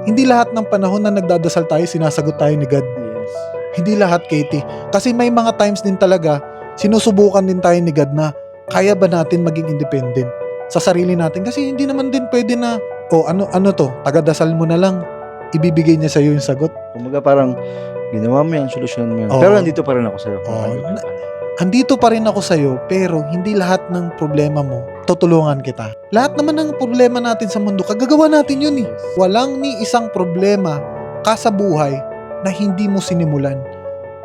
Hindi lahat ng panahon na nagdadasal tayo, sinasagot tayo ni God. Yes. Hindi lahat, Katie. Kasi may mga times din talaga, sinusubukan din tayo ni God na kaya ba natin maging independent sa sarili natin. Kasi hindi naman din pwede na, ano to, tagadasal mo na lang, ibibigay niya sa'yo yung sagot. Kumbaga parang ginawa mo yan, solusyon mo yan. Oo. Pero andito pa rin ako sa'yo. Andito pa rin ako sa'yo, pero hindi lahat ng problema mo, tutulungan kita. Lahat naman ng problema natin sa mundo, kagagawa natin yun eh. Walang ni isang problema ka sa buhay na hindi mo sinimulan.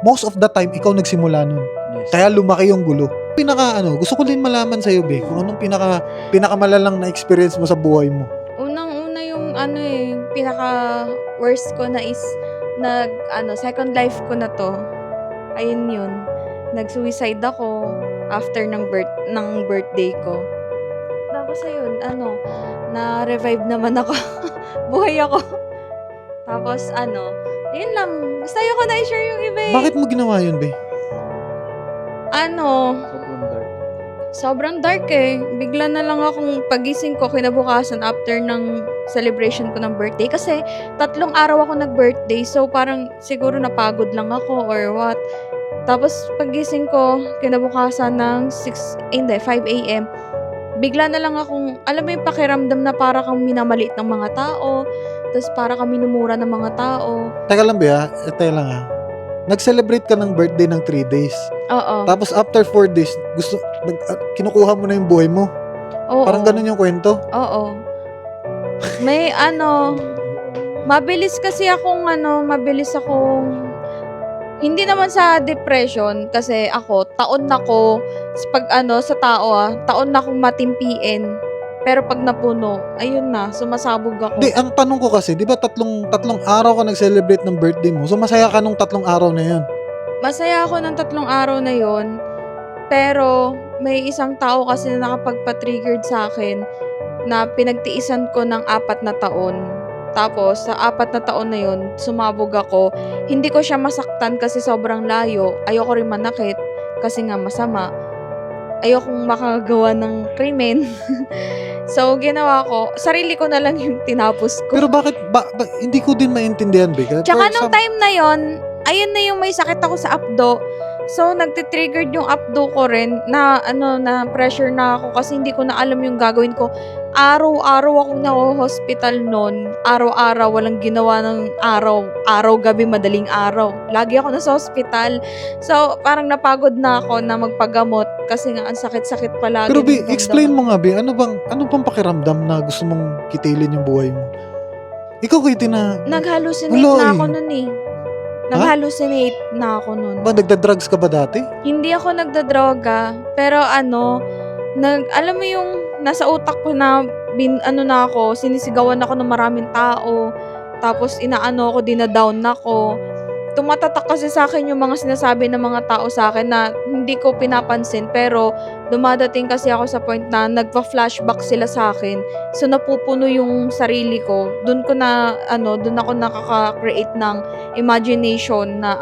Most of the time, ikaw nagsimula nun. Yes. Kaya lumaki yung gulo. Gusto ko din malaman sa'yo, be, kung anong pinakamalalang na experience mo sa buhay mo. Unang-una yung pinaka-worst ko na is, second life ko na to. Ayun yun. Nag-suicide ako after ng birthday ko. Tapos ayun, na-revive naman ako. Buhay ako. Tapos yun lang. Basta ayoko na i-share yung iba eh. Bakit mo ginawa yun, be? Sobrang dark. Sobrang dark eh. Bigla na lang akong pagising ko kinabukasan after ng celebration ko ng birthday. Kasi 3 araw ako nag-birthday. So parang siguro napagod lang ako or what. Tapos pagising ko kinabukasan ng 5 a.m. Bigla na lang akong, alam mo yung pakiramdam na para kang minamaliit ng mga tao. Tapos para kang minumura ng mga tao. Teka lang, be, ha? Teka lang, ha? Nag-celebrate ka ng birthday ng 3 days. Oo. Tapos after 4 days, kinukuha mo na yung buhay mo. Oo. Parang ganun yung kwento. Oo. May mabilis akong hindi naman sa depression kasi taon na ko sa tao taon na akong matimpiin. Pero pag napuno, ayun na, sumasabog ako. Di, ang tanong ko kasi, di ba tatlong araw ka nag-celebrate ng birthday mo? So masaya ka nung 3 araw na yun? Masaya ako ng 3 araw na yon. Pero may isang tao kasi na nakapagpa-triggered sa akin na pinagtiisan ko ng 4 na taon. Tapos, sa 4 na taon na yon, sumabog ako. Hindi ko siya masaktan kasi sobrang layo. Ayoko rin manakit kasi nga masama. Ayokong makagawa ng krimen. So, ginawa ko, sarili ko na lang yung tinapos ko. Pero bakit, hindi ko din maintindihan, Be. Tsaka nung time na yon, ayun na yung may sakit ako sa abdo. So, nagtitriggered yung abdo ko rin na na pressure na ako kasi hindi ko na alam yung gagawin ko. Araw-araw akong na-hospital noon. Araw-araw, walang ginawa ng araw, gabi, madaling araw. Lagi ako nasa hospital. So, parang napagod na ako na magpagamot kasi nga ang sakit-sakit palagi. Pero Be, explain mo nga, Be, ano bang pakiramdam na gusto mong kitilin yung buhay mo? Ikaw, Katie, na... Nag-hallucinate Wala na eh. ako nun eh. Nag-hallucinate na ako nun. Ba, nagda-drugs ka ba dati? Hindi ako nagdadroga, pero alam mo yung nasa utak ko na sinisigawan ako ng maraming tao, tapos inaano ako, dinadown ako. Tumatatak kasi sa akin yung mga sinasabi ng mga tao sa akin na hindi ko pinapansin, pero dumadating kasi ako sa point na nagpa-flashback sila sa akin. So napupuno yung sarili ko. Doon ako nakaka-create ng imagination na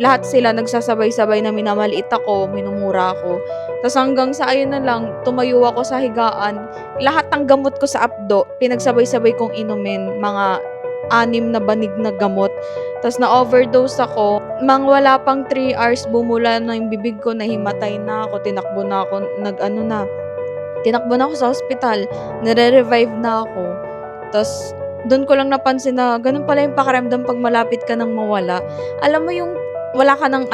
lahat sila nagsasabay-sabay na minamaliit ako, minumura ako. Tapos hanggang sa ayun na lang, tumayo ako sa higaan. Lahat ng gamot ko sa abdo, pinagsabay-sabay kong inumin, mga 6 na banig na gamot. Tapos na-overdose ako. Wala pang 3 hours, bumula na yung bibig ko, nahimatay na ako, tinakbo na ako, tinakbo na ako sa hospital, nare-revive na ako. Tapos doon ko lang napansin na ganun pala yung pakiramdam pag malapit ka nang mawala. Alam mo yung wala ka ng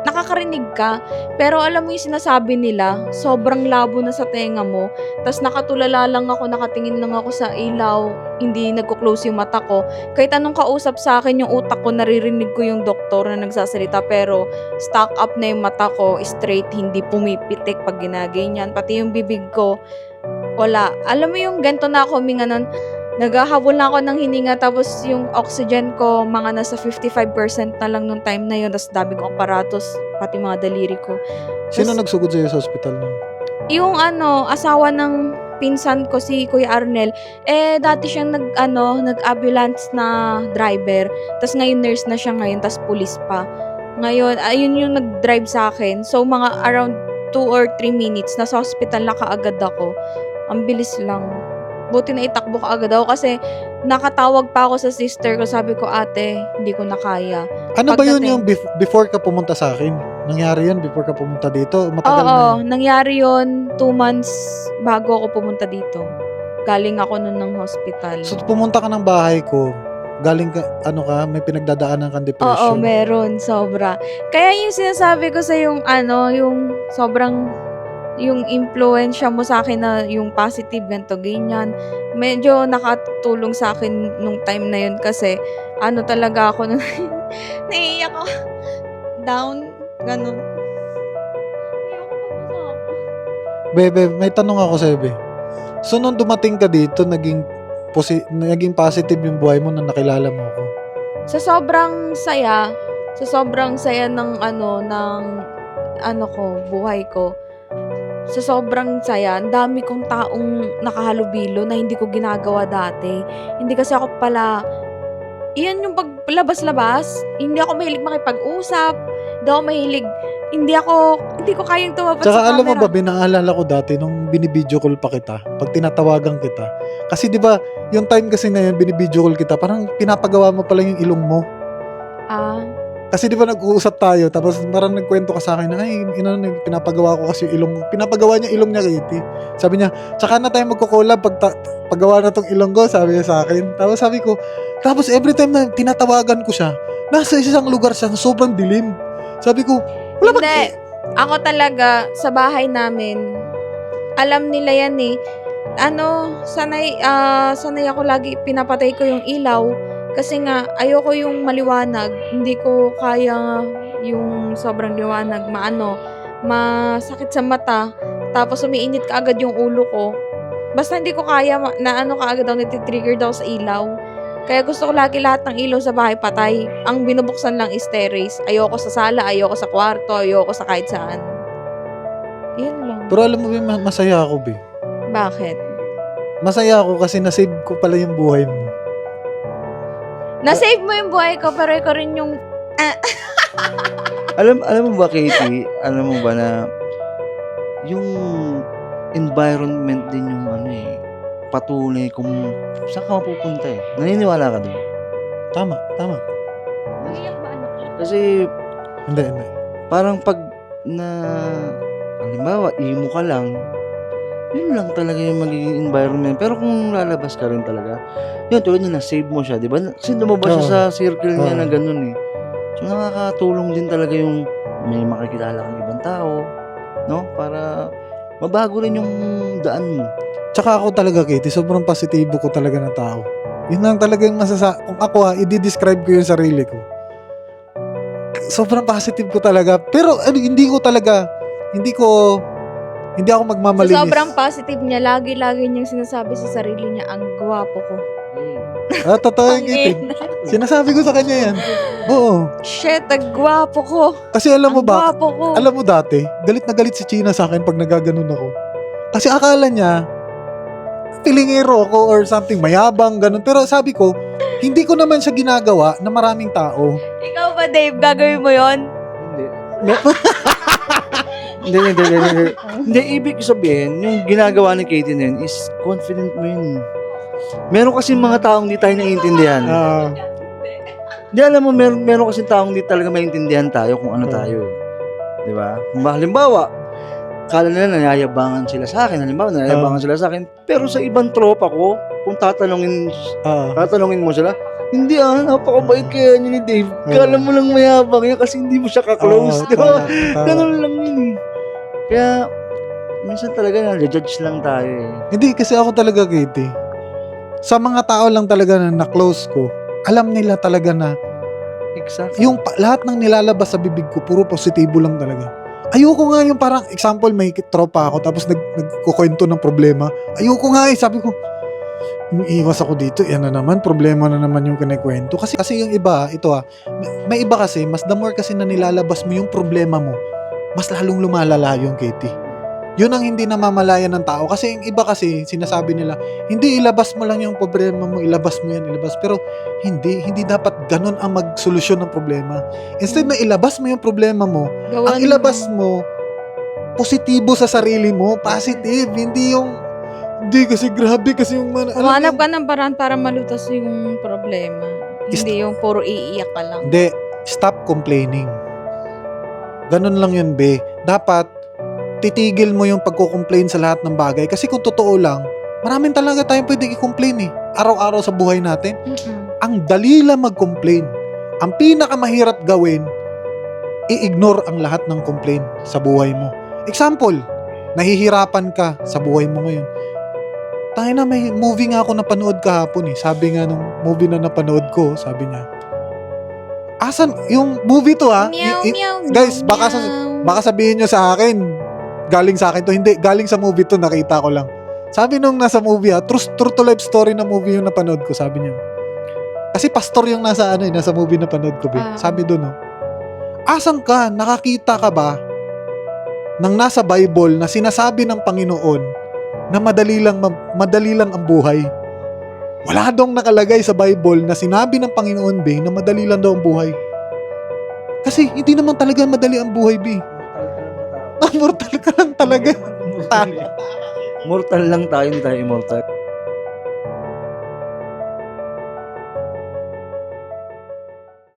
nakakarinig ka, pero alam mo yung sinasabi nila, sobrang labo na sa tenga mo, tas nakatulala lang ako, nakatingin lang ako sa ilaw, hindi nagko-close yung mata ko. Kahit anong kausap sa akin yung utak ko, naririnig ko yung doktor na nagsasalita, pero stuck up na yung mata ko, straight, hindi pumipitik pag ginaganyan, pati yung bibig ko, wala. Alam mo yung ganito na ako huminga nun, naghahabol na ako ng hininga, tapos yung oxygen ko mga nasa 55% na lang nung time na yun, tapos dami kong aparatos, pati mga daliri ko. Sino nagsugod sa'yo sa hospital nun? Yung asawa ng pinsan ko, si Kuya Arnel, dati siyang nag-ambulance na driver, tapos ngayon nurse na siya ngayon, tapos police pa. Ngayon, ayun yung nag-drive sa akin. So, mga around 2 or 3 minutes, nasa hospital na kaagad ako. Ang bilis lang. Buti na itakbo ka agad ako kasi nakatawag pa ako sa sister ko. Sabi ko, ate, hindi ko na kaya. Ano ba yun Pagdating- yung before ka pumunta sa akin? Nangyari yun before ka pumunta dito? Matagal na Oo, yun. nangyari yun 2 months bago ako pumunta dito. Galing ako nun ng hospital. So pumunta ka ng bahay ko, galing ka, may pinagdadaanan kang Oo, depression. meron. Sobra. Kaya yung sinasabi ko sa yung yung sobrang yung impluensya mo sa akin na yung positive, ganito, ganyan. Medyo nakatulong sa akin nung time na yun kasi talaga ako nun, naiiyak ako. Down, ganun. Ayoko pag-usapan. Bebe, may tanong ako sa'yo, be. So nung dumating ka dito, naging positive yung buhay mo na nakilala mo ako. Sa sobrang saya ng buhay ko. Sa sobrang saya, ang dami kong taong nakahalubilo na hindi ko ginagawa dati. Hindi kasi ako pala, iyan yung paglabas-labas, hindi ako mahilig makipag-usap, hindi ko kayang tumapat Tsaka sa alam mo camera. ba, binaalala ko dati nung binibideo call pa kita, pag tinatawagan kita. Kasi di ba yung time kasi na yun, binibideo call kita, parang pinapagawa mo pala yung ilong mo. Kasi di ba nag-uusap tayo, tapos parang nagkwento ka sa akin na, pinapagawa ko kasi yung ilong, pinapagawa niya ilong niya, Katie. Sabi niya, tsaka na tayo magkukulab paggawa na tong ilong ko, sabi niya sa akin. Tapos every time na tinatawagan ko siya, nasa isang lugar siya, sobrang dilim. Sabi ko, wala Hindi. Ako talaga, sa bahay namin, alam nila yan eh. Sanay ako lagi, pinapatay ko yung ilaw. Kasi nga, ayoko yung maliwanag. Hindi ko kaya yung sobrang liwanag. Masakit sa mata. Tapos umiinit ka agad yung ulo ko. Basta hindi ko kaya kaagad ako natitrigger daw sa ilaw. Kaya gusto ko lagi lahat ng ilaw sa bahay patay. Ang binubuksan lang is terrace. Ayoko sa sala, ayoko sa kwarto, ayoko sa kahit saan. Yun lang. pero alam mo ba, masaya ako, be. Bakit? Masaya ako kasi nasave ko pala yung buhay mo. Na-save mo yung buhay ko, pero ikaw rin yung... Alam mo ba, Katie, alam mo ba na yung environment din yung patunay kung saan ka mapupunta eh. Naniniwala ka doon? Tama. Umiyak ba anak ko? Kasi Hindi. parang pag halimbawa, imo ka lang, yun lang talaga yung magiging environment. Pero kung lalabas ka rin talaga, yun, tulad niya, na-save mo siya, di ba? Kasi lumabas siya sa circle niya na ganun eh. So, nakakatulong din talaga yung may makikilala kang ibang tao, no? Para mabago rin yung daan mo. Tsaka ako talaga, Katie, sobrang positibo ko talaga na tao. Yun lang talaga yung kung ako i-describe ko yung sarili ko. Sobrang positive ko talaga. Pero hindi ako magmamalinis. Sa sobrang positive niya, lagi-lagi niyang sinasabi sa sarili niya, ang gwapo ko. Totoo yung Katie. Sinasabi ko sa kanya yan. Oo. Shit, ang gwapo ko. Kasi alam mo Ang ba, gwapo ko. alam mo dati, galit na galit si China sa akin pag nagaganon ako. Kasi akala niya, pilingero ako or something, mayabang, ganun. Pero sabi ko, hindi ko naman siya ginagawa na maraming tao. Ikaw ba, Dave? Gagawin mo yon? Hindi. Hindi, ibig sabihin, yung ginagawa ni Katie na yun is confident mo yun. Meron kasi mga taong di tayo naiintindihan. Di alam mo, meron kasi taong di talaga maintindihan tayo kung ano tayo. Di ba? Halimbawa, kala nila nayayabangan sila sa akin. Sila sa akin. Pero sa ibang tropa ko, kung tatanungin mo sila, hindi napakabait kaya niya ni Dave. Kala mo lang mayabang yan kasi hindi mo siya ka-close. Di ba? Ganun lang yun eh. Kaya, minsan talaga na-judge lang tayo eh. Hindi, kasi ako talaga, Katie. Sa mga tao lang talaga na close ko, alam nila talaga na Exactly. yung lahat ng nilalabas sa bibig ko, puro positibo lang talaga. Ayoko nga yung parang, example, may tropa ako, tapos nagkukwento ng problema. Ayoko nga sabi ko, iwas ako dito, yan na naman, problema na naman yung kinikwento. Kasi yung iba, may iba kasi, mas the more kasi na nilalabas mo yung problema mo, mas lalong lumalala yung Katie. Yun ang hindi namamalayan ng tao. Kasi yung iba kasi, sinasabi nila, hindi ilabas mo lang yung problema mo, ilabas mo yan. Pero hindi dapat ganun ang magsolusyon ng problema. Instead na ilabas mo yung problema mo, ang ilabas mo, positibo sa sarili mo, positive, hindi Hindi kasi grabe kasi yung Humanap ka ng paraan para malutas yung problema. Hindi yung puro iiyak ka lang. Hindi, stop complaining. Ganun lang yun, be. Dapat, titigil mo yung pagko-complain sa lahat ng bagay. Kasi kung totoo lang, maraming talaga tayong pwede i-complain eh. Araw-araw sa buhay natin. Ang dali lang mag-complain. Ang pinakamahirap gawin, i-ignore ang lahat ng complain sa buhay mo. Example, nahihirapan ka sa buhay mo ngayon. Tayo na, may movie nga ako napanood kahapon eh. Sabi nga nung movie na napanood ko, sabi niya, asan yung movie to ha? Meow, meow, Guys, meow, baka meow. baka sabihin nyo sa akin, galing sa akin to. Hindi, galing sa movie to, nakita ko lang. Sabi nung nasa movie ha, true to life story na movie yung napanood ko, sabi niya. Kasi pastor yung nasa nasa movie na panood ko. Sabi doon, asan ka? Nakakita ka ba ng nasa Bible na sinasabi ng Panginoon na madali lang ang buhay? Wala dong nakalagay sa Bible na sinabi ng Panginoon, be, na madali lang daw ang buhay. Kasi hindi naman talaga madali ang buhay, be. Mortal ka lang talaga. Mortal lang tayo, hindi tayo immortal.